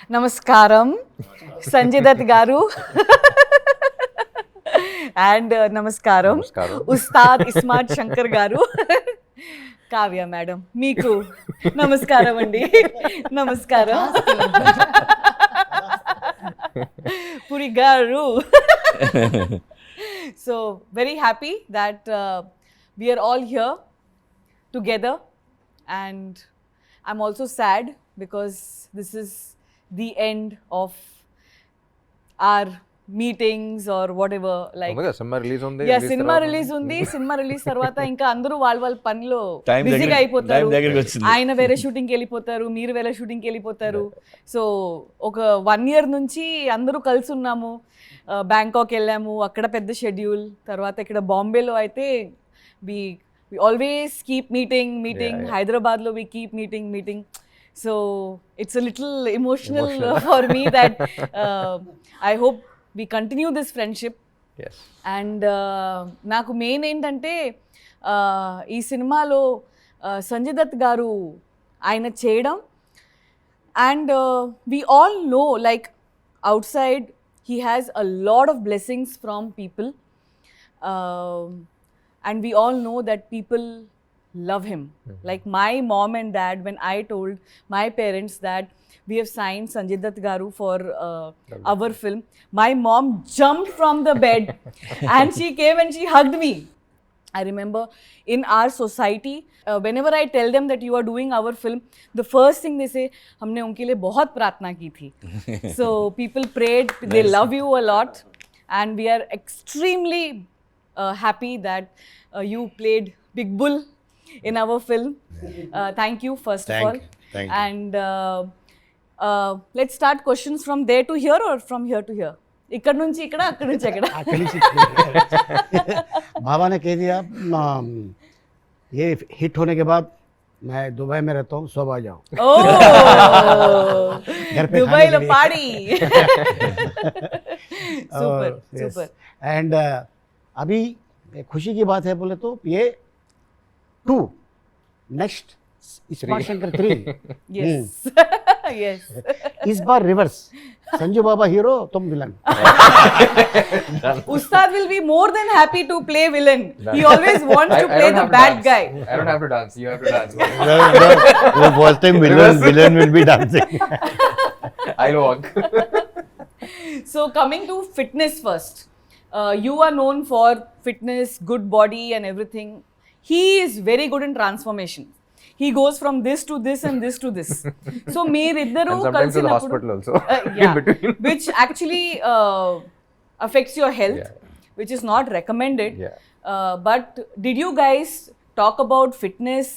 నమస్కారం సంజయ్ దత్ గారు అండ్ నమస్కారం ఉస్తాద్ ఇస్మార్ట్ శంకర్ గారు, కావ్య మేడం మీకు నమస్కారం అండి. నమస్కారం పురి గారు. So very happy that we are all here together, and I'm also sad because this is the end of our meetings or whatever, like cinema release ఉంది. యా సినిమా రిలీజ్ ఉంది. Cinema release తర్వాత ఇంకా అందరూ వాళ్ళ పనిలో బిజీగా అయిపోతారు. ఆయన వేరే షూటింగ్కి వెళ్ళిపోతారు, మీరు వేరే షూటింగ్కి వెళ్ళిపోతారు. సో ఒక 1 year నుంచి అందరూ కలిసి ఉన్నాము. బ్యాంకాక్ వెళ్ళాము, అక్కడ పెద్ద షెడ్యూల్. తర్వాత ఇక్కడ బాంబేలో అయితే we always keep meeting. Hyderabad lo we keep meeting. So it's a little emotional for me that I hope we continue this friendship. Yes. And నాకు మెయిన్ ఏంటంటే ఈ సినిమాలో సంజయ్ దత్ గారు ఆయన చేయడం, and we all know like outside he has a lot of blessings from people. And we all know that people love him. Like my mom and dad, when I told my parents that we have signed Sanjay Dutt Garu for our film, my mom jumped from the bed and she came and she hugged me. I remember in our society, whenever I tell them that you are doing our film, the first thing they say, हमने उनके लिए बहुत प्रार्थना की थी. So people prayed, they love you a lot, and we are extremely happy that you played Big Bull in our film. Thank you first of all. Thank you. And let's start questions from there to here or from here to here. ఇక్కడ నుంచి ఇక్కడ, అక్కడ నుంచి అక్కడ. बाबा ने कह दिया ये हिट होने के बाद मैं दुबई में रहता हूँ, सब आ जाओ. घर पे दुबई లో खाने के लिए. పాడి. Super, super. एंड अभी खुशी की बात है बोले तो ये 2 next smart Shankar 3 Yes. Yes. इस बार रिवर्स, संजू बाबा हीरो तुम villain. Ustad will be more than happy to play villain. He always wants to play the bad guy. I don't have to dance. You have to dance. वो बोलते हैं villain will be dancing. I'll walk. So coming to fitness first. You are known for fitness, good body and everything. He is very good in transformation. He goes from this to this and this to this. So meeriddaru And sometimes to the hospital also. In yeah, between. which actually affects your health, Yeah. which is not recommended. Yeah. But did you guys talk about fitness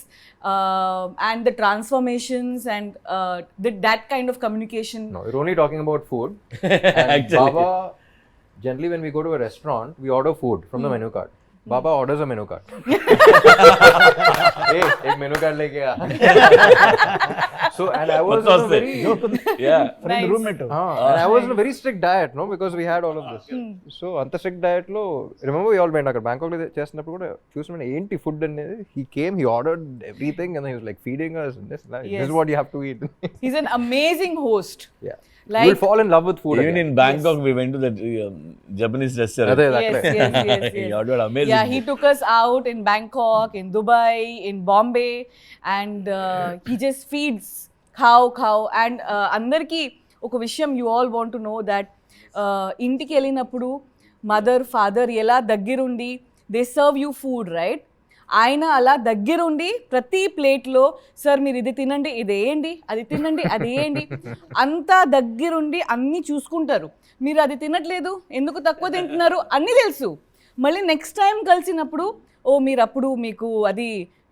and the transformations and that kind of communication? No, we're only talking about food. And Baba, generally when we go to a restaurant, we order food from the menu card. Baba orders a menu card. Hey, एक menu card लेके आ. So and I was on a very friend roommate. and I was on a very strict diet, no, because we had all of this. So అంత strict diet లో remember we all went అక్కడ Bangkok లో చేస్తున్నప్పుడు కూడా చూసిన ఏంటి food అనేది, he came, he ordered everything and then he was like feeding us and this is what you have to eat. He's an amazing host. Yeah. Like- You will fall in love with food. Even in Bangkok, we went to that Japanese restaurant. అదే Yes, yes. He ordered amazing Yeah, he food. took us out in Bangkok, in Dubai, in Bombay, and he just feeds cow. And అందరికీ ఒక విషయం you all want to know that ఇంటికి వెళ్ళినప్పుడు mother father ఎలా దగ్గరుండి they serve you food, right? ఆయన అలా దగ్గరుండి ప్రతి ప్లేట్లో సార్ మీరు ఇది తినండి, ఇది వేయండి, అది తినండి, అది వేయండి, అంతా దగ్గరుండి అన్నీ చూసుకుంటారు. మీరు అది తినట్లేదు, ఎందుకు తక్కువ తింటున్నారు అన్నీ తెలుసు. మళ్ళీ నెక్స్ట్ టైం కలిసినప్పుడు ఓ మీరు అప్పుడు మీకు అది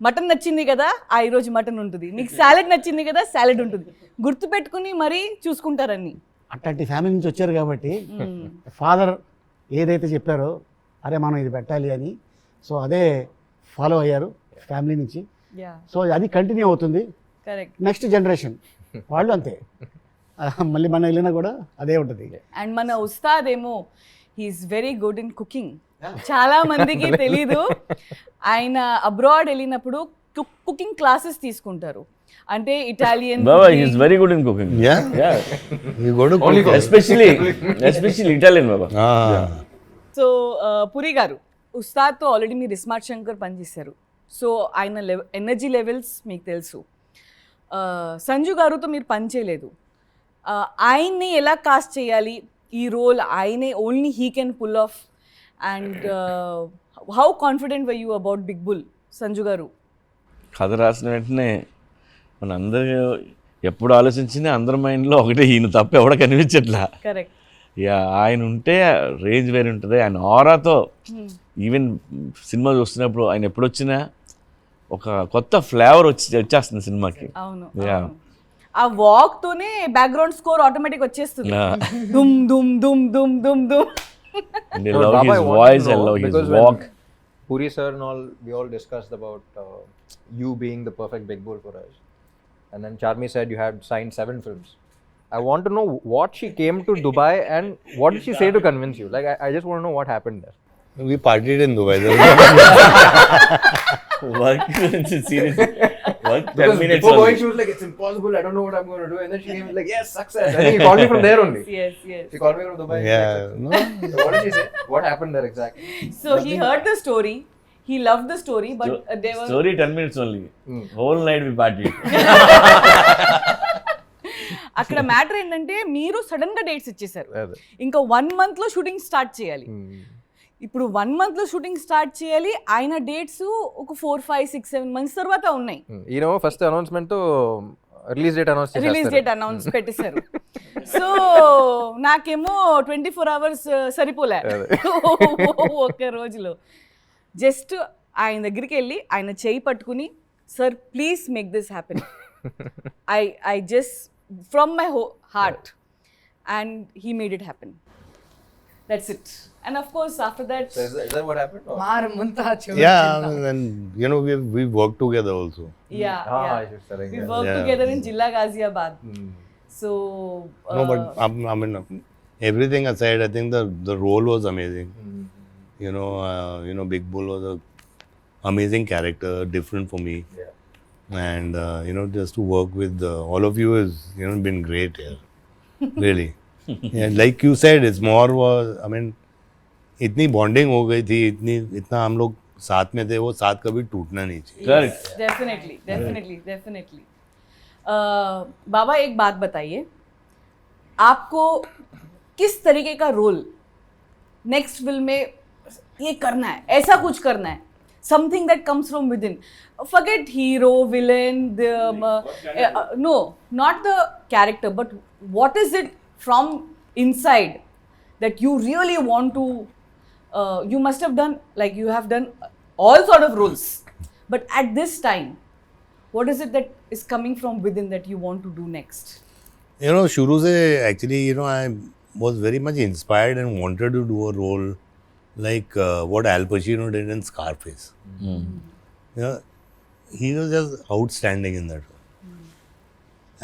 మటన్ నచ్చింది కదా, ఈరోజు మటన్ ఉంటుంది, మీకు సాలెడ్ నచ్చింది కదా, సాలెడ్ ఉంటుంది, గుర్తుపెట్టుకుని మరీ చూసుకుంటారని. అట్లాంటి ఫ్యామిలీ నుంచి వచ్చారు కాబట్టి ఫాదర్ ఏదైతే చెప్పారో అరే మనం ఇది పెట్టాలి అని, సో అదే ఫాలో అయ్యారు ఫ్యామిలీ నుంచి. యా సో అది కంటిన్యూ అవుతుంది. కరెక్ట్. నెక్స్ట్ జనరేషన్ వాళ్ళు అంతే, మళ్ళీ మన వెళ్ళినా కూడా అదే ఉంటుంది. అండ్ మన ఉస్తాద్ ఏమో he's very good in cooking. చాలా మందికి తెలీదు, ఆయన అబ్రాడ్ వెళ్ళినప్పుడు కుకింగ్ క్లాసెస్ తీసుకుంటారు. అంటే Italian Baba, he's very good in cooking. Yeah? Yeah. You go to cook. Especially Italian, Baba. Ah. So Puri garu ఉస్తాద్తో ఆల్రెడీ మీరు ఇస్మార్ట్ శంకర్ పనిచేశారు, సో ఆయన ఎనర్జీ లెవెల్స్ మీకు తెలుసు. సంజు గారుతో మీరు పని చేయలేదు, ఆయన్ని ఎలా కాస్ట్ చేయాలి ఈ రోల్, ఆయనే only he can pull off, and how confident were you about big bull Sanju గారు? కథ రాసిన వెంటనే మన అందరూ ఎప్పుడు ఆలోచించినా అందరి మైండ్లో ఒకటే, ఈయన తప్ప ఎవడ కనిపించట్లా. కరెక్ట్. యా, ఆయన ఉంటే రేంజ్ వేరే ఉంటుంది. ఆయన ఆరాతో ఈవెన్ సినిమా చూస్తున్నప్పుడు ఆయన ఎప్పుడు వచ్చినా ఒక కొత్త ఫ్లేవర్ వచ్చేస్తుంది సినిమాకి. అవును, యా, ఆ వాక్ తోనే బ్యాక్గ్రౌండ్ స్కోర్ ఆటోమేటిక్ వచ్చేస్తుంది. దుమ్ దుమ్ దుమ్ దుమ్ దుమ్ దుమ్. and I love his voice, I love his walk. Puri sir and all, we all discussed about you being the perfect Big Bull for us. And then Charmi said you had signed 7 films. I want to know what she came to Dubai and what did she say to convince you? Like, I just want to know what happened there. We partied in Dubai. Work seriously. Work 10 Because minutes before going, only. she was like, it's impossible, I don't know what I'm going to do. And then she came like, yes, success. And then he called me from there only. Yes, yes. She called me from Dubai. Yeah. No. So what did she say? What happened there exactly? So he heard the story, he loved the story, but there was Story 10 minutes only. Whole night we partied. అక్కడ matter ఏంటంటే మీరు sudden గా dates ఇచ్చేసారు, అదే. ఇంకా 1 month లో shooting start చేయాలి. ఇప్పుడు 1 month లో షూటింగ్ స్టార్ట్ చేయాలి, ఆయన డేట్స్ ఒక 4, 5, 6, 7 months తర్వాత ఉన్నాయి. ఈయన ఫస్ట్ అనౌన్స్మెంట్ తో రిలీజ్ డేట్ అనౌన్స్ చేశారు. రిలీజ్ డేట్ అనౌన్స్ పెట్టేశారు. సో నాకేమో 24 hours సరిపోలే ఒక్క రోజులో. జస్ట్ ఆయన దగ్గరికి వెళ్ళి ఆయన చేయి పట్టుకుని, sir please make this happen, I just from my heart, and he made it happen. That's it. And of course after that So is that what happened? Or? Yeah, and you know, we worked together also. She's telling we me. work Yeah. together in Jilla Ghaziabad. So No, but I mean, everything aside, I think the role was amazing. You know, Big Bull was a amazing character, different for me. Yeah. And you know, just to work with all of you has, you know, been great here. Really. Yeah, like you said, it's more was, I mean, इतनी bonding हो गई थी, इतना हम लोग साथ में थे, वो साथ कभी टूटना नहीं चाहिए. Correct. डेफिनेटली. बाबा एक बात बताइए, आपको किस तरीके का रोल नेक्स्ट फिल्म में ये करना है, ऐसा कुछ करना है, something that comes from within, forget hero villain, no not the character, but what is it from inside that you really want to, you must have done, like you have done all sort of roles, but at this time what is it that is coming from within that you want to do next? You know, शुरू से actually, you know, I was very much inspired and wanted to do a role like what Al Pacino did in Scarface. You know, he was just outstanding in that role.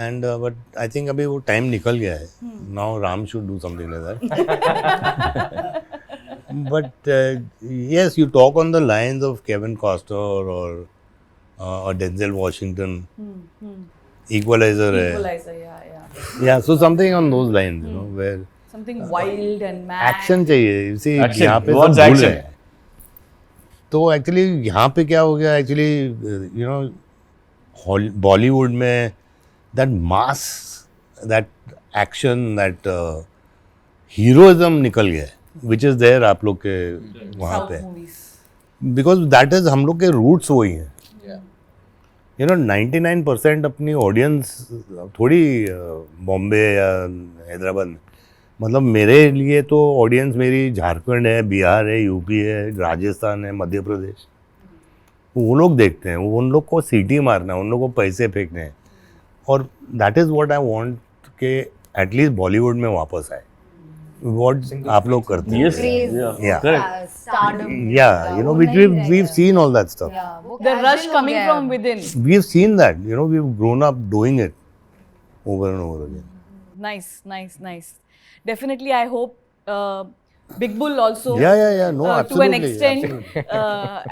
And but I think अभी वो time निकल गया है. Now Ram should do something like that. But yes, you talk on the lines of Kevin Costner or Denzel Washington. Equalizer है. Equalizer, Yeah, so something on those lines, you know, where something wild and mad. Action चाहिए. You see, Action. यहाँ पे सब Wants भूल action. है. तो actually यहाँ पे क्या हो गया, एक्चुअली यू नो, बॉलीवुड में that mass, that action, that heroism निकल गया है, विच इज देयर आप लोग के वहाँ South पे, movies. बिकॉज दैट इज हम लोग के रूट्स वही हैं. Yeah. यू नो, 99% अपनी ऑडियंस थोड़ी बॉम्बे या हैदराबाद में, मतलब मेरे लिए तो ऑडियंस मेरी झारखंड है, बिहार है, यूपी है, राजस्थान है, मध्य प्रदेश. वो लोग देखते हैं, उन लोग को सीटी मारना है, उन लोग को पैसे फेंकने हैं. और that is what I want के एटलीस्ट बॉलीवुड में वापस आए. व्हाट आप लोग करते हैं. Yes. Craze. Yeah. Correct. Stardom. Yeah, you know, which we've seen all that stuff. Yeah, वो The casual rush हो coming गया from है. within. We've seen that, you know, we've grown up doing it over and over again. Nice. Definitely, I hope Big Bull also. Yeah. No, To an absolutely. extent,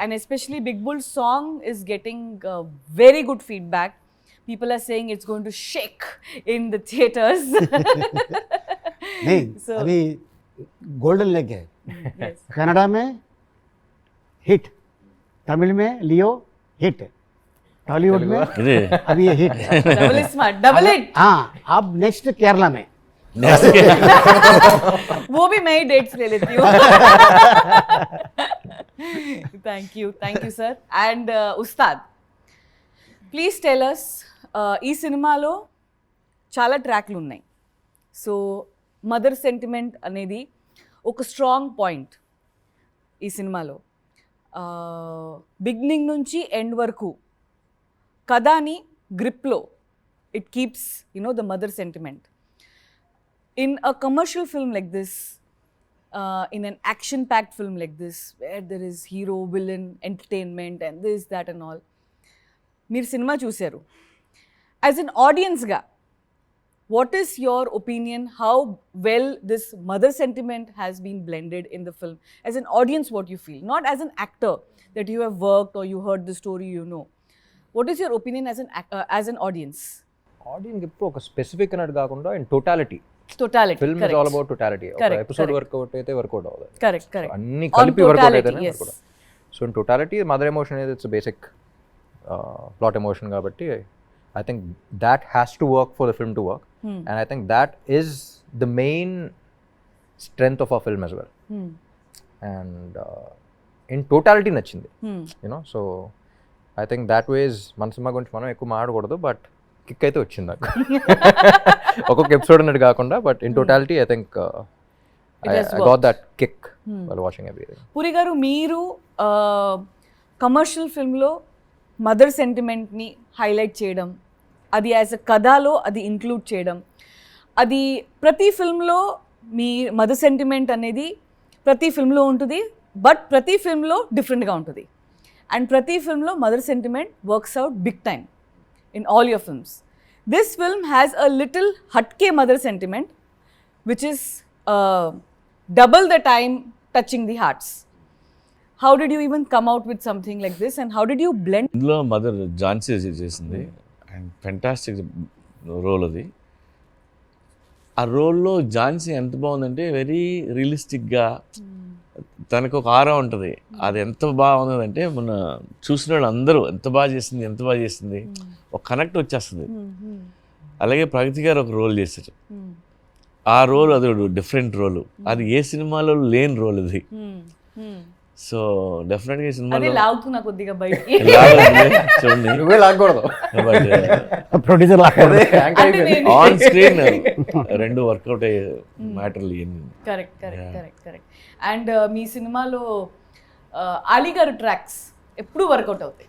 and especially Big Bull's song is getting very good feedback. People are saying it's going to shake in the theaters. नहीं So- अभी golden leg है Yes. Canada में hit, Tamil में लियो hit, Tollywood में ఇది अभी ये hit है Double is smart. Double it. हाँ अब नेक्स्ट केरला में वो भी मैं ही डेट्स ले लेती हूँ. Thank you sir. And ఉస్తాద్, ప్లీజ్ టెల్ అస్, ఈ సినిమాలో చాలా ట్రాక్లు ఉన్నాయి. సో మదర్ సెంటిమెంట్ అనేది ఒక స్ట్రాంగ్ పాయింట్ ఈ సినిమాలో. బిగినింగ్ నుంచి ఎండ్ వరకు కథని గ్రిప్లో it keeps the mother sentiment. In a commercial film like this, in an action-packed film like this, where there is hero, villain, entertainment, and this, that, and all, మీరు cinema చూశారు. As an audience ga, what is your opinion? How well this mother sentiment has been blended in the film? As an audience, what you feel? Not as an actor that you have worked or you heard the story, you know. What is your opinion as an audience? Audience ఎప్పుడు ఒక specific అన్నట్టు కాకుండా in totality. Totality. Film is correct. All about totality. ఒక Correct, episode correct. Work out అయితే work out అవ్వదు. Correct, correct. అన్ని On కలిపి work out totality, అయితేనే yes. Work out. So in totality mother emotion అనేది ఇట్స్ బేసిక్ ప్లాట్ ఎమోషన్ కాబట్టి I think that has to work for the film to work. And I think that is the main strength of a film as well. Hmm. And in totality నచ్చింది. Hmm. So I think that was మన cinema గురించి మనం ఎక్కువ మాట్లాడకూడదు, but kick అయితే వచ్చింది నాకు. ఒక్కొక్క ఎపిసోడ్ అన్నట్టు కాకుండా, but in totality I think I has got worked. That kick while watching everything. Puri గారు, మీరు కమర్షియల్ ఫిల్మ్లో మదర్ సెంటిమెంట్ని హైలైట్ చేయడం, అది యాజ్ అ కథలో అది ఇంక్లూడ్ చేయడం, అది ప్రతి ఫిల్మ్లో మీ మదర్ సెంటిమెంట్ అనేది ప్రతి ఫిల్మ్లో ఉంటుంది, బట్ ప్రతి ఫిల్మ్లో డిఫరెంట్గా ఉంటుంది. అండ్ ప్రతి ఫిల్మ్లో mother sentiment works out big time in all your films. This film has a little హట్కే mother sentiment which is double the time touching the hearts. How did you even come out with something like this, and how did you blend? ఇందులో mother Jhansi చేసింది and fantastic role అది. ఆ రోల్లో ఝాన్సీ ఎంత బాగుందంటే very రియలిస్టిక్గా తనకు ఒక ఆరా ఉంటుంది. అది ఎంత బాగుందంటే మన చూసిన వాళ్ళు అందరూ ఎంత బాగా చేసింది ఒక కనెక్ట్ వచ్చేస్తుంది. అలాగే ప్రగతి గారు ఒక రోల్ చేశారు. ఆ రోల్ అది డిఫరెంట్ రోల్, అది ఏ సినిమాలో లేని రోల్ అది. సో డెఫినెట్గా ఈ అదే సినిమాలో లాగుతున్నా కొద్దిగా బయటికి. చూడండి నువ్వే లాగకూడదు. ప్రొడ్యూసర్ అంటే నేను ఆన్ స్క్రీన్ రెండు వర్కౌట్ అయ్యే మ్యాటర్లు ఇవన్నీ. కరెక్ట్. అండ్ మీ సినిమాలో అలీ గారు ట్రాక్స్ ఎప్పుడు వర్కౌట్ అవుతాయి.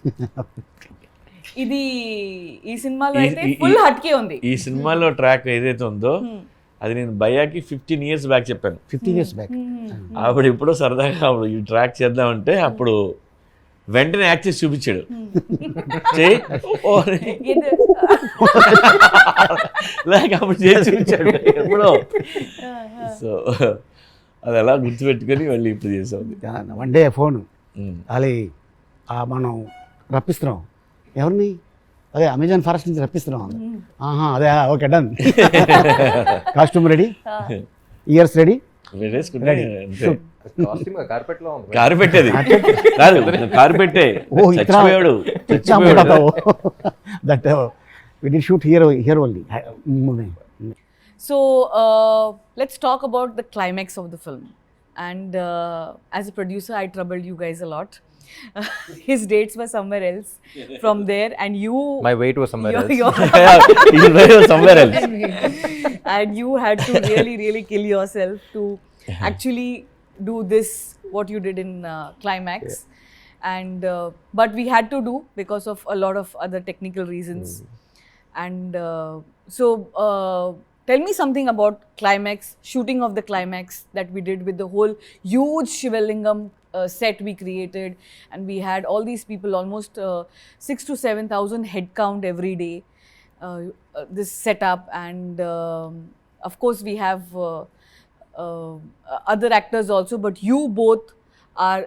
ఇది ఈ సినిమాలో అయితే ఫుల్ హట్కే ఉంది. ఈ సినిమాలో ట్రాక్ ఏదైతే ఉందో అది నేను భయ్యాకి 15 years బ్యాక్ చెప్పాను. 15 years బ్యాక్ అప్పుడు ఇప్పుడు సరదాగా అప్పుడు ఈ ట్రాక్ చేద్దామంటే అప్పుడు వెంటనే యాక్ట్ చేసి చూపించాడు. చెయ్యి ఓ అని. లేక అప్పుడు చేసి చూపించాడు ఎప్పుడో. సో అది అలా గుర్తుపెట్టుకొని మళ్ళీ ఇప్పుడు చేసాం. వన్ డే ఫోన్ అది మనం రప్పిస్తున్నాం ఎవరిని, అదే అమెజాన్ ఫారెస్ట్ నుంచి రప్పిస్తున్నాం. ఆహా అదే ఓకే డన్, కాస్ట్యూమ్ రెడీ, ఇయర్స్ రెడీ, కాస్ట్యూమ్ కార్పెట్ లో ఉంది. కారు పెట్టేది కాదు, కారు పెట్టే ఓ చచ్చిపోయాడు. That we did shoot here only. So let's talk about the climax of the film. And as a producer, I troubled you guys a lot. His dates were somewhere else from there, and you. My weight was somewhere else. somewhere else. And you had to really kill yourself to actually do this what you did in climax. And but we had to do because of a lot of other technical reasons. And so tell me something about climax, shooting of the climax that we did with the whole huge Shivalingam set we created, and we had all these people, almost 6,000 to 7,000 head count every day. This setup, and of course we have other actors also, but you both are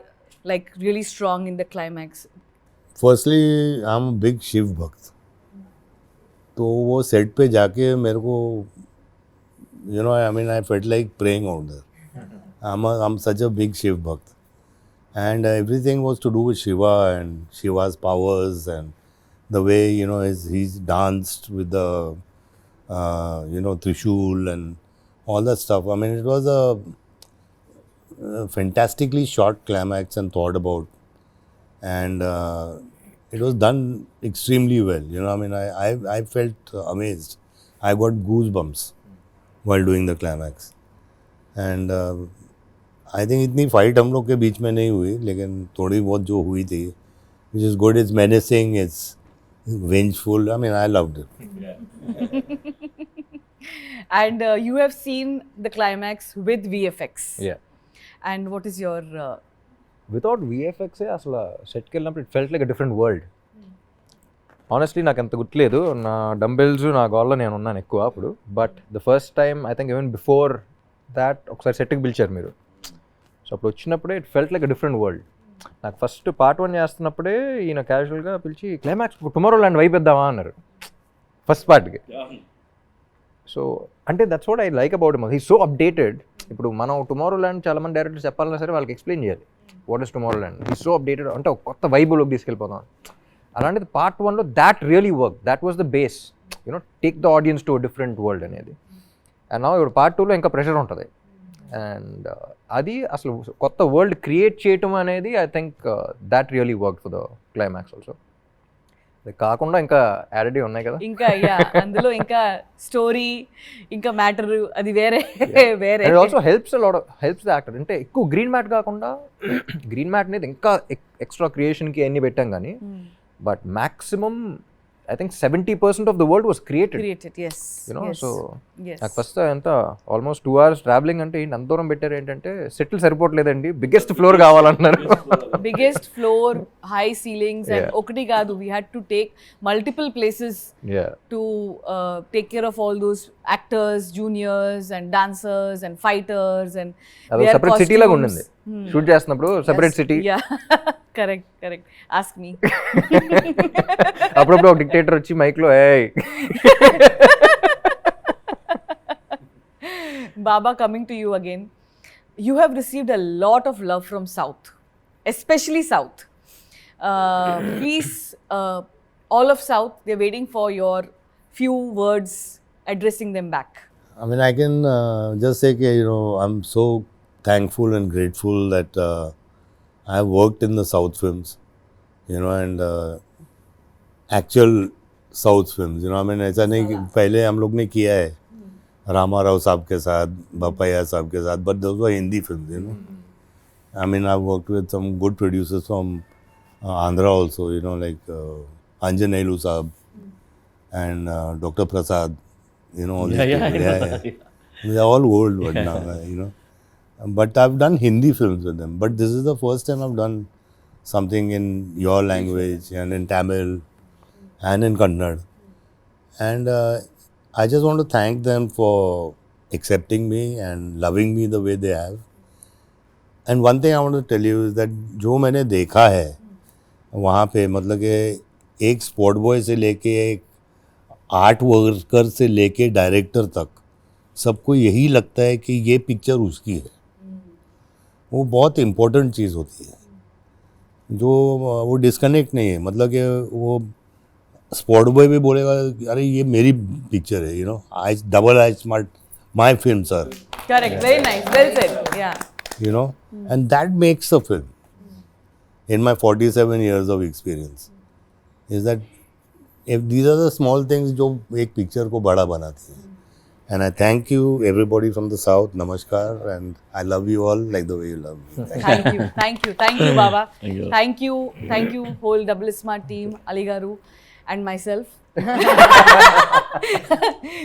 like really strong in the climax. Firstly, I'm a big Shiv Bhakt. तो वो set पे जाके मेरे को you know I mean I felt like praying out there. I am such a big Shiv bhakt and everything was to do with Shiva and Shiva's powers and the way you know he's danced with the you know Trishul and all that stuff. I mean, it was a fantastically short climax and thought about, and it was done extremely well. You know, I mean, I felt amazed. I got goosebumps while doing the climax, and I think इतनी fight हम लोग के बीच में नहीं हुई, लेकिन थोड़ी बहुत जो हुई थी, which is good, it's menacing, it's vengeful, I mean I loved it. And you have seen the climax with VFX. Yeah. And what is your without విఎఫ్ఎక్సే అసలు సెట్కి వెళ్ళినప్పుడు it felt like a different world. Honestly నాకు అంత గుర్తులేదు, నా dumbbells నా గోల్లో నేను ఉన్నాను ఎక్కువ అప్పుడు. But the first time I think even before that ఒకసారి సెట్కి పిలిచారు మీరు. సో అప్పుడు వచ్చినప్పుడే it felt like a different world. నాకు ఫస్ట్ పార్ట్ 1 చేస్తున్నప్పుడే ఈయన క్యాజువల్గా పిలిచి క్లైమాక్స్ టుమారో ల్యాండ్ వైపు ఇద్దామా అన్నారు ఫస్ట్ పార్ట్కి. సో అంటే that's what I like about him, he so updated. ఇప్పుడు మనం టుమారో ల్యాండ్ చాలామంది డైరెక్టర్స్ చెప్పాలన్నా సరే వాళ్ళకి ఎక్స్ప్లెయిన్ చేయాలి what is Tomorrowland. He so updated, అంటే ఒక కొత్త వైబులోకి తీసుకెళ్ళిపోతాం. అలాంటిది పార్ట్ 1లో that really work, that was the base, you know take the audience to different world అనేది. అండ్ నా ఇప్పుడు పార్ట్ 2లో ఇంకా ప్రెషర్ ఉంటుంది. అండ్ అది అసలు కొత్త వరల్డ్ క్రియేట్ చేయటం అనేది I think that really work for the climax also. కాకుండా ఇంకా యాడెడ్ ఉన్నాయి కదా, ఇంకా అందులో ఇంకా స్టోరీ ఇంకా మ్యాటర్ అది వేరే వేరే. And also helps the actor. అంటే ఎక్కువ గ్రీన్ మ్యాట్ కాకుండా, గ్రీన్ మ్యాట్ అనేది ఇంకా ఎక్స్ట్రా క్రియేషన్కి అన్ని పెట్టాం కానీ, but maximum I think 70% of the world was created. Yes. You know, yes. so yes. నాకు ఫస్ట్ ఎంత ఆల్మోస్ట్ 2 hours ట్రావెలింగ్ అంటే అంత దూరం పెట్టారు. ఏంటంటే సెటిల్ సరిపోవట్లేదండి, బిగ్గెస్ట్ ఫ్లోర్ కావాలన్నారు. Biggest floor, high ceilings, and Yeah. okati kaadu, we had to take multiple places to take care of all those actors, juniors, and dancers, and fighters, and అది their separate city లాగా costumes. ఉండింది shoot చేస్తున్నప్పుడు, separate city. Yeah. correct. Ask me. అప్పుడప్పుడు ఒక dictator వచ్చి మైక్లో ఏయ్. Baba, coming to you again, you have received a lot of love from South, especially South. Please, all of South, they're waiting for your few words addressing them back. I mean, I can just say that, you know, I'm so thankful and grateful that I have worked in the South films, you know, and actual South films, you know, I mean, ऐसा नहीं कि पहले हम लोग ने किया है रामा राव साहब के साथ, बापैया साहब के साथ, but those were Hindi films, you know. I mean, I've worked with some good producers from Andhra also, you know, like Anjan Nailu Saab and Dr. Prasad, you know, all these people. Yeah. They're all old but now, you know. But I've done Hindi films with them. But this is the first time I've done something in your language and in Tamil and in Kannada. And I just want to thank them for accepting me and loving me the way they have. And one thing I want to tell you is that जो मैंने देखा है वहाँ पे, मतलब कि एक sport boy से लेके एक आर्ट वर्कर से लेके डायरेक्टर तक सबको यही लगता है कि ये पिक्चर उसकी है. वो बहुत इम्पोर्टेंट चीज़ होती है, जो वो डिस्कनेक्ट नहीं है. मतलब कि वो स्पॉट बॉय भी बोलेगा अरे ये मेरी पिक्चर है, you know, I double I smart my film sir. Correct, very nice, well said. Yeah. You know, and that makes a film. In my 47 years of experience, is that if these are the small things जो एक picture को बड़ा बनाती हैं. And I thank you everybody from the South. Namaskar, and I love you all like the way you love me. Thank you, Baba. Thank you. Thank you, whole Double Smart team, Ali Garu, and myself.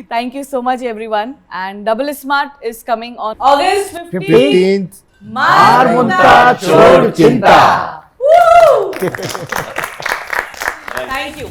Thank you so much, everyone. And Double Smart is coming on August 15th. 15th. Marmunta Chod Chinta. Woo! Thank you.